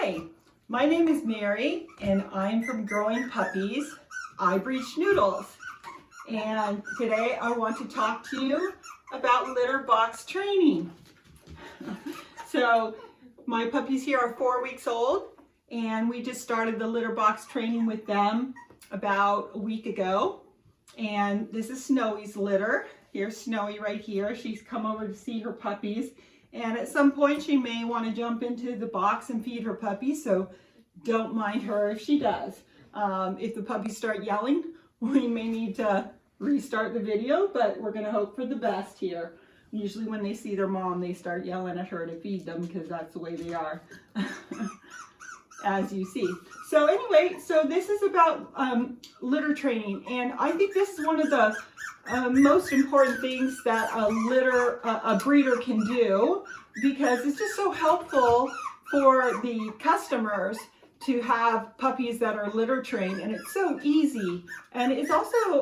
Hi, my name is Mary and I'm from Growing Puppies. I breed schnoodles. And today I want to talk to you about litter box training. So my puppies here are 4 weeks old and we just started the litter box training with them about a week ago. And this is Snowy's litter. Here's Snowy right here. She's come over to see her puppies. And at some point she may want to jump into the box and feed her puppies, so don't mind her if she does. If the puppies start yelling, we may need to restart the video, but we're going to hope for the best here. Usually when they see their mom, they start yelling at her to feed them because that's the way they are, as you see. So anyway, so this is about litter training, and I think this is one of the most important things that a breeder can do, because it's just so helpful for the customers to have puppies that are litter trained, and it's so easy, and it's also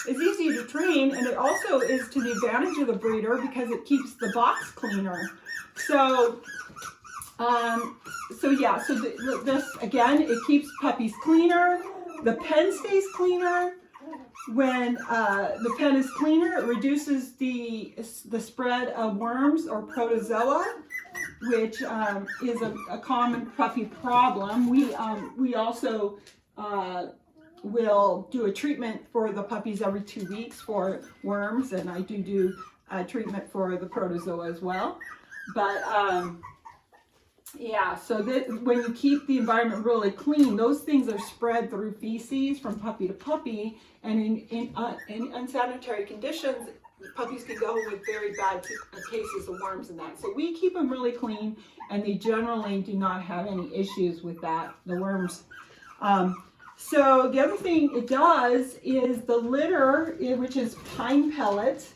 it's easy to train, and it also is to the advantage of the breeder because it keeps the box cleaner. So this again, it keeps puppies cleaner. The pen stays cleaner. When the pen is cleaner, it reduces the spread of worms or protozoa, which is a common puppy problem. We also will do a treatment for the puppies every 2 weeks for worms, and I do a treatment for the protozoa as well. But yeah, so when you keep the environment really clean, those things are spread through feces from puppy to puppy, and in unsanitary conditions, puppies can go with very bad cases of worms and that. So we keep them really clean, and they generally do not have any issues with that, the worms. So the other thing it does is the litter, which is pine pellets,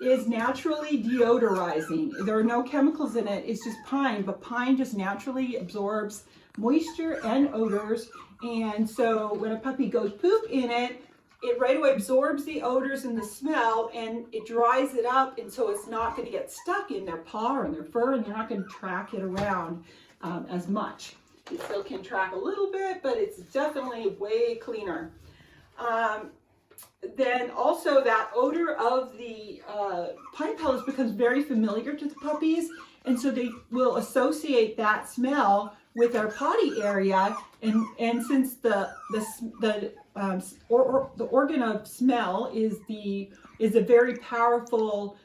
is naturally deodorizing. There are no chemicals in it, it's just pine, but pine just naturally absorbs moisture and odors, and so when a puppy goes poop in it, it right away absorbs the odors and the smell, and it dries it up, and so it's not going to get stuck in their paw or in their fur, and they're not going to track it around as much. It still can track a little bit, but it's definitely way cleaner. Then also that odor of the pine pellets becomes very familiar to the puppies, and so they will associate that smell with their potty area, and since the organ of smell is a very powerful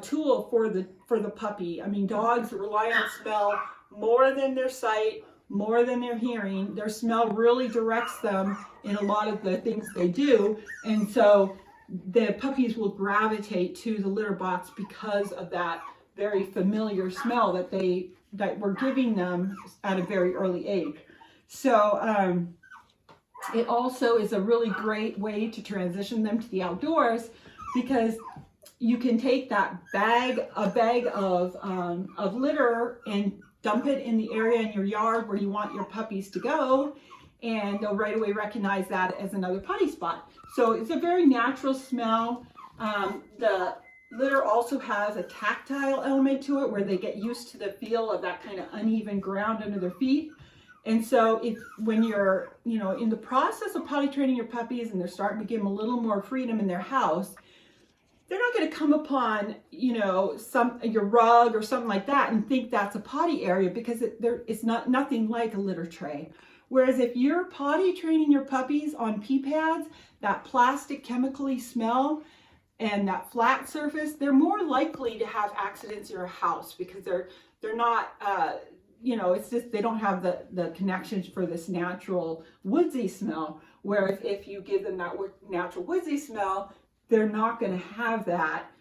tool for the puppy. I mean, dogs rely on smell more than their sight, more than their hearing. Their smell really directs them in a lot of the things they do, and so the puppies will gravitate to the litter box because of that very familiar smell that we're giving them at a very early age. So it also is a really great way to transition them to the outdoors, because you can take a bag of litter and dump it in the area in your yard where you want your puppies to go, and they'll right away recognize that as another potty spot. So it's a very natural smell. The litter also has a tactile element to it where they get used to the feel of that kind of uneven ground under their feet. And so when you're in the process of potty training your puppies and they're starting to give them a little more freedom in their house, they're not going to come upon, your rug or something like that and think that's a potty area, because it's nothing like a litter tray. Whereas if you're potty training your puppies on pee pads, that plastic chemically smell and that flat surface, they're more likely to have accidents in your house, because they're not, it's just they don't have the connections for this natural woodsy smell. Whereas if you give them that natural woodsy smell, they're not going to have that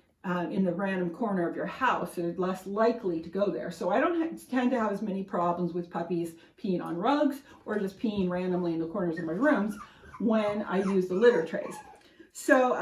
in the random corner of your house. They're less likely to go there. So I don't tend to have as many problems with puppies peeing on rugs or just peeing randomly in the corners of my rooms when I use the litter trays. So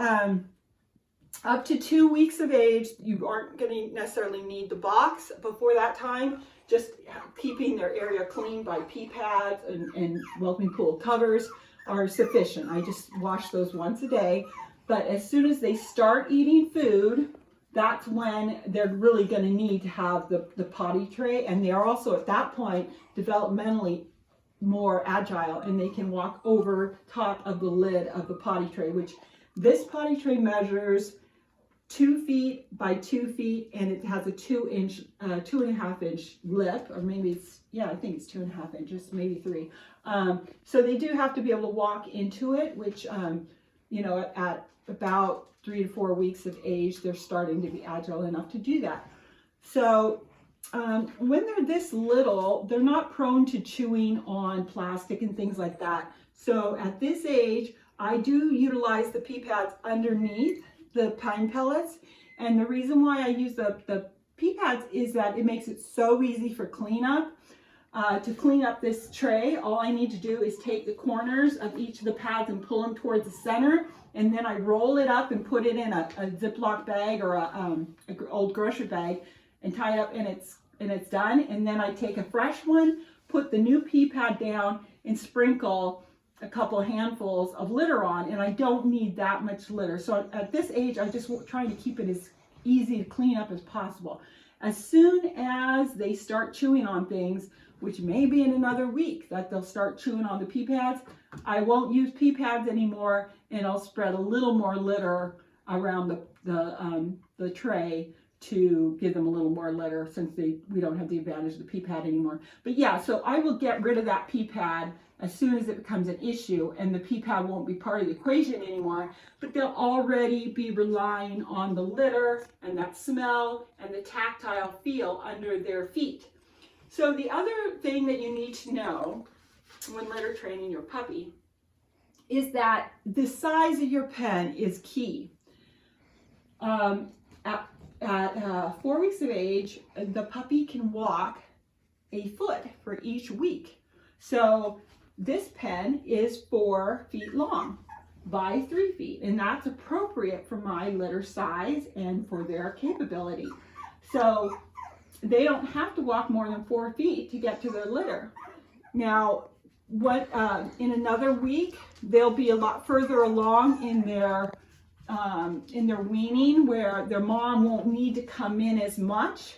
up to 2 weeks of age, you aren't going to necessarily need the box. Before that time, just keeping their area clean by pee pads and whelping pool covers are sufficient. I just wash those once a day. But as soon as they start eating food, that's when they're really going to need to have the potty tray, and they're also at that point developmentally more agile, and they can walk over top of the lid of the potty tray, which this potty tray measures 2 feet by 2 feet, and it has a 2.5 inch lip, or maybe it's, yeah, I think it's 2.5 inches, maybe 3. So they do have to be able to walk into it, which, you know, at about 3 to 4 weeks of age, they're starting to be agile enough to do that. So when they're this little, they're not prone to chewing on plastic and things like that. So at this age, I do utilize the pee pads underneath the pine pellets. And the reason why I use the pee pads is that it makes it so easy for cleanup. To clean up this tray, all I need to do is take the corners of each of the pads and pull them towards the center, and then I roll it up and put it in a Ziploc bag or a old grocery bag and tie it up, and it's done. And then I take a fresh one, put the new pee pad down, and sprinkle a couple handfuls of litter on, and I don't need that much litter. So at this age, I'm just trying to keep it as easy to clean up as possible. As soon as they start chewing on things, which may be in another week that they'll start chewing on the pee pads, I won't use pee pads anymore, and I'll spread a little more litter around the tray to give them a little more litter, since we don't have the advantage of the pee pad anymore. But yeah, so I will get rid of that pee pad as soon as it becomes an issue, and the pee pad won't be part of the equation anymore, but they'll already be relying on the litter and that smell and the tactile feel under their feet. So the other thing that you need to know when litter training your puppy is that the size of your pen is key. At 4 weeks of age, the puppy can walk a foot for each week. So this pen is 4 feet long by 3 feet, and that's appropriate for my litter size and for their capability. So they don't have to walk more than 4 feet to get to their litter. Now, in another week, they'll be a lot further along in their weaning, where their mom won't need to come in as much,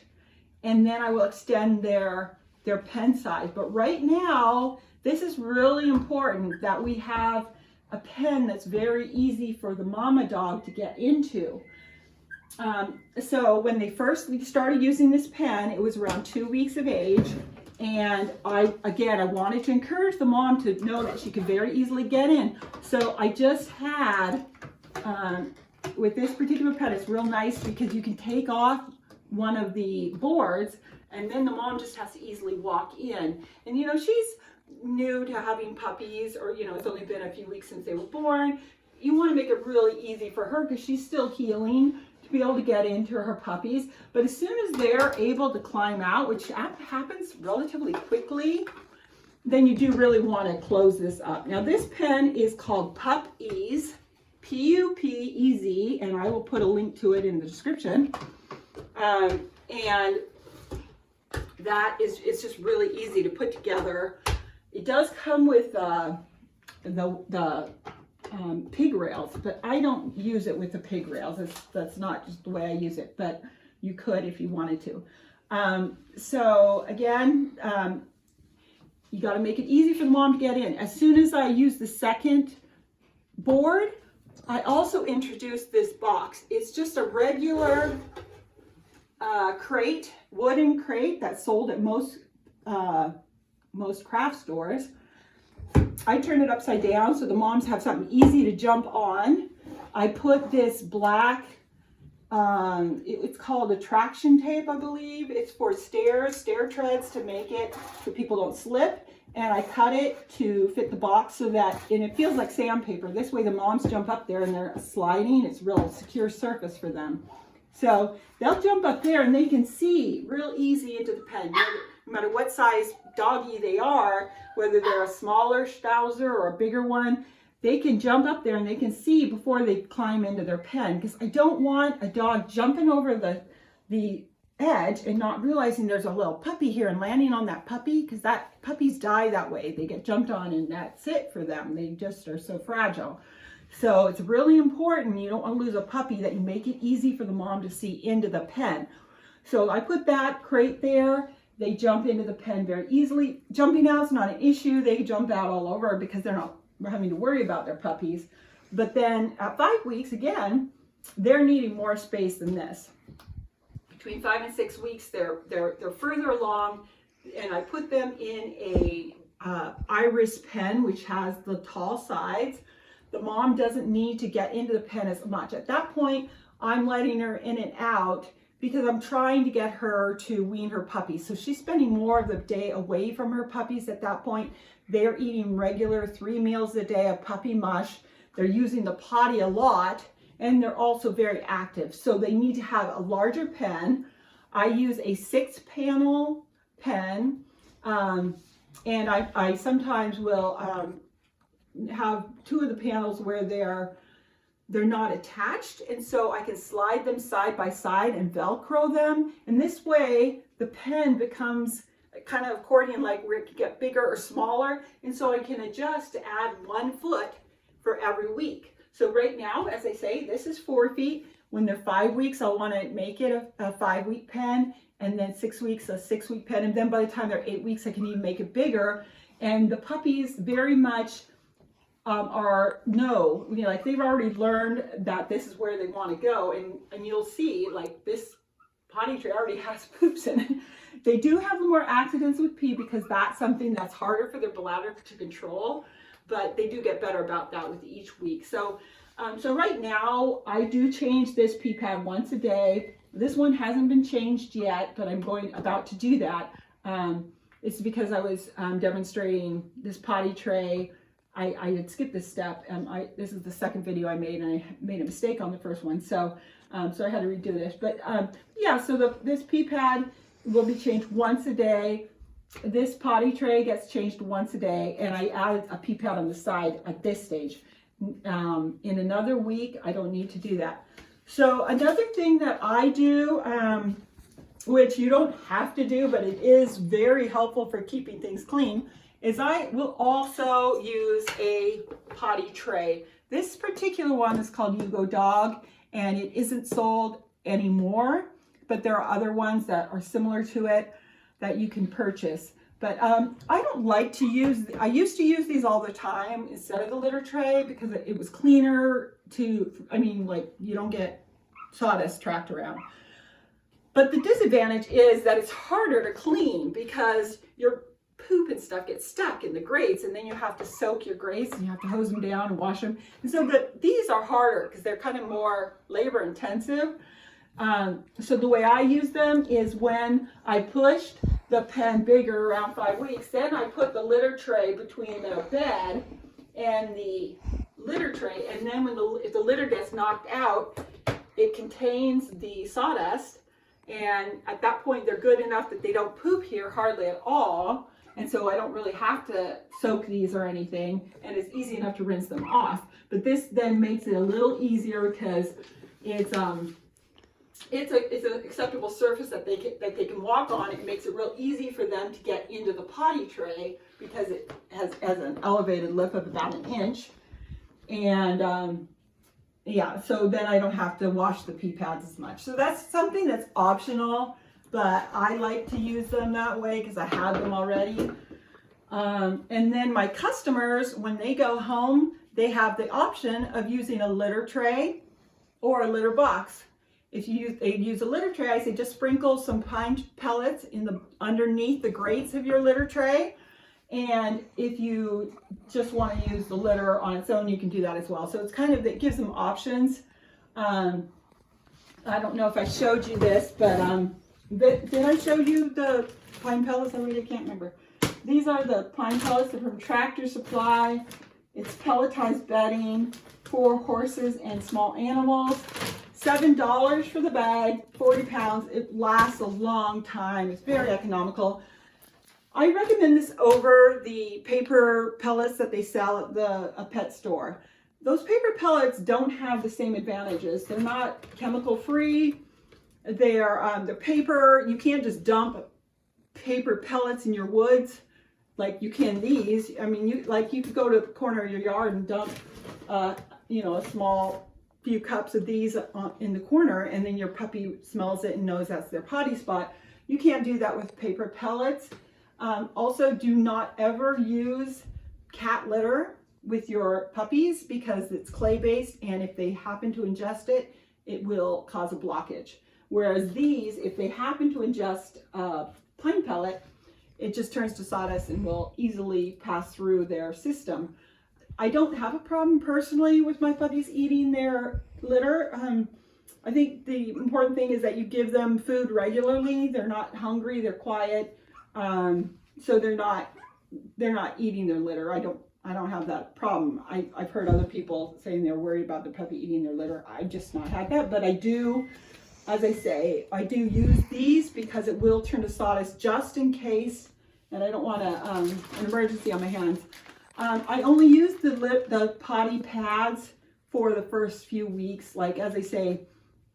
and then I will extend their pen size. But right now, this is really important that we have a pen that's very easy for the mama dog to get into. So when they first started using this pen, it was around 2 weeks of age, and I wanted to encourage the mom to know that she could very easily get in. So I just had, with this particular pen, it's real nice because you can take off one of the boards, and then the mom just has to easily walk in. And you know, she's new to having puppies, or you know, it's only been a few weeks since they were born. You want to make it really easy for her because she's still healing to be able to get into her puppies. But as soon as they're able to climb out, which happens relatively quickly, then you do really want to close this up. Now this pen is called Puppies, P-U-P-E-Z, and I will put a link to it in the description. And that is, it's just really easy to put together. It does come with the pig rails, but I don't use it with the pig rails. That's not just the way I use it, but you could if you wanted to. So again, you got to make it easy for the mom to get in. As soon as I use the second board, I also introduced this box. It's just a regular crate, wooden crate that's sold at most craft stores. I turn it upside down so the moms have something easy to jump on. I put this black, it's called attraction tape, I believe. It's for stair treads to make it so people don't slip. And I cut it to fit the box so that, and it feels like sandpaper. This way the moms jump up there and they're sliding. It's a real secure surface for them. So they'll jump up there and they can see real easy into the pen. No matter what size doggy they are, whether they're a smaller Schnauzer or a bigger one, they can jump up there and they can see before they climb into their pen. Because I don't want a dog jumping over the edge and not realizing there's a little puppy here and landing on that puppy, because puppies die that way. They get jumped on and that's it for them. They just are so fragile. So it's really important, you don't want to lose a puppy, that you make it easy for the mom to see into the pen. So I put that crate there. They jump into the pen very easily. Jumping out is not an issue. They jump out all over because they're not having to worry about their puppies. But then at 5 weeks, again, they're needing more space than this. Between 5 and 6 weeks, they're further along, and I put them in a iris pen, which has the tall sides. The mom doesn't need to get into the pen as much. At that point, I'm letting her in and out because I'm trying to get her to wean her puppies. So she's spending more of the day away from her puppies at that point. They're eating regular 3 meals a day of puppy mush. They're using the potty a lot, and they're also very active. So they need to have a larger pen. I use a 6-panel pen, and I sometimes will have 2 of the panels where they're not attached, and so I can slide them side by side and Velcro them, and this way the pen becomes kind of accordion-like, where it can get bigger or smaller, and so I can adjust to add 1 foot for every week. So right now, as I say, this is 4 feet. When they're 5 weeks, I'll want to make it a 5-week pen, and then 6 weeks, a 6-week pen, and then by the time they're 8 weeks, I can even make it bigger. And the puppies very much like they've already learned that this is where they want to go, and you'll see, like, this potty tray already has poops in it. They do have more accidents with pee because that's something that's harder for their bladder to control, but they do get better about that with each week. So right now I do change this pee pad once a day. This one hasn't been changed yet, but I'm about to do that. It's because I was demonstrating this potty tray. I had skipped this step, and this is the second video I made, and I made a mistake on the first one, so I had to redo this. But yeah, so this pee pad will be changed once a day. This potty tray gets changed once a day, and I added a pee pad on the side at this stage. In another week, I don't need to do that. So another thing that I do, which you don't have to do, but it is very helpful for keeping things clean, is I will also use a potty tray. This particular one is called You Go Dog, and it isn't sold anymore, but there are other ones that are similar to it that you can purchase. But I don't like to I used to use these all the time instead of the litter tray because it was cleaner like you don't get sawdust tracked around. But the disadvantage is that it's harder to clean because your poop and stuff gets stuck in the grates, and then you have to soak your grates and you have to hose them down and wash them. And so these are harder because they're kind of more labor intensive. So the way I use them is when I pushed the pen bigger around 5 weeks, then I put the litter tray between the bed and the litter tray, and then if the litter gets knocked out, it contains the sawdust, and at that point they're good enough that they don't poop here hardly at all, and so I don't really have to soak these or anything, and it's easy enough to rinse them off. But this then makes it a little easier because it's an acceptable surface that they can walk on. It makes it real easy for them to get into the potty tray because it has an elevated lip of about 1 inch. And yeah, so then I don't have to wash the pee pads as much. So that's something that's optional, but I like to use them that way because I have them already. And then my customers, when they go home, they have the option of using a litter tray or a litter box. If they use a litter tray, I say just sprinkle some pine pellets underneath the grates of your litter tray. And if you just want to use the litter on its own, you can do that as well. So it's it gives them options. I don't know if I showed you this, but did I show you the pine pellets? I really can't remember. These are the pine pellets. They're from Tractor Supply. It's pelletized bedding for horses and small animals. $7 for the bag, 40 pounds. It lasts a long time. It's very economical. I recommend this over the paper pellets that they sell at a pet store. Those paper pellets don't have the same advantages. They're not chemical free. They're paper. You can't just dump paper pellets in your woods like you can these. I mean, you could go to the corner of your yard and dump you know, a small few cups of these in the corner, and then your puppy smells it and knows that's their potty spot. You can't do that with paper pellets. Also, do not ever use cat litter with your puppies because it's clay-based, and if they happen to ingest it, it will cause a blockage. Whereas these, if they happen to ingest a pine pellet, it just turns to sawdust and will easily pass through their system. I don't have a problem personally with my puppies eating their litter. I think the important thing is that you give them food regularly. They're not hungry, they're quiet, so they're not eating their litter. I don't have that problem. I've heard other people saying they're worried about the puppy eating their litter. I've just not had that, but I do, as I say, I do use these because it will turn to sawdust just in case, and I don't want an emergency on my hands. I only use the potty pads for the first few weeks. Like, as I say,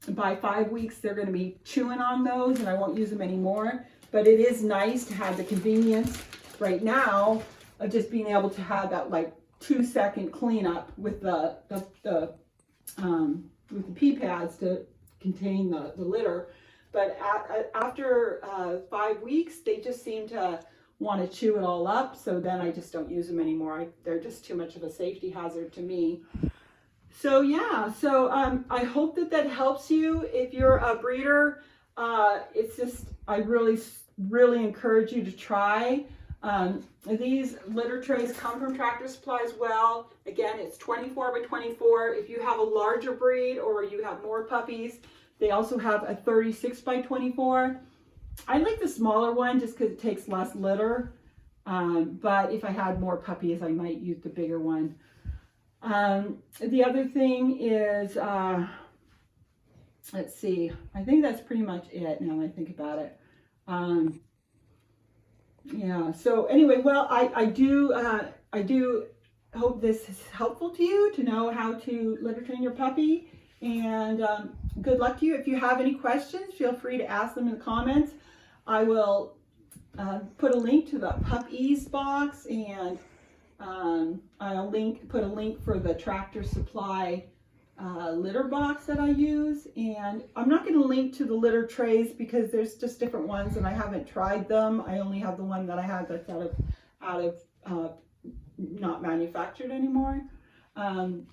by 5 weeks, they're going to be chewing on those and I won't use them anymore. But it is nice to have the convenience right now of just being able to have that like 2-second cleanup with the pee pads to contain the litter. But after 5 weeks, they just seem to want to chew it all up, so then I just don't use them anymore. They're just too much of a safety hazard to me. So yeah, so I hope that helps you. If you're a breeder, it's just, I really encourage you to try. These litter trays come from Tractor Supply as well. Again, it's 24 by 24. If you have a larger breed or you have more puppies, they also have a 36 by 24. I like the smaller one just because it takes less litter, but if I had more puppies, I might use the bigger one. The other thing is, let's see, I think that's pretty much it now that I think about it. Yeah, so anyway, well, I do hope this is helpful to you to know how to litter train your puppy, and good luck to you. If you have any questions, feel free to ask them in the comments. I will put a link to the Puppies box, and I'll put a link for the Tractor Supply litter box that I use. And I'm not going to link to the litter trays because there's just different ones and I haven't tried them. I only have the one that I have that's out of not manufactured anymore. And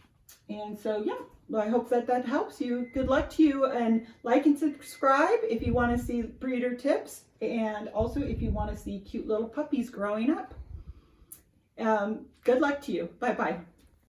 so yeah, I hope that helps you. Good luck to you, and like and subscribe if you want to see breeder tips, and also if you want to see cute little puppies growing up. Good luck to you. Bye bye.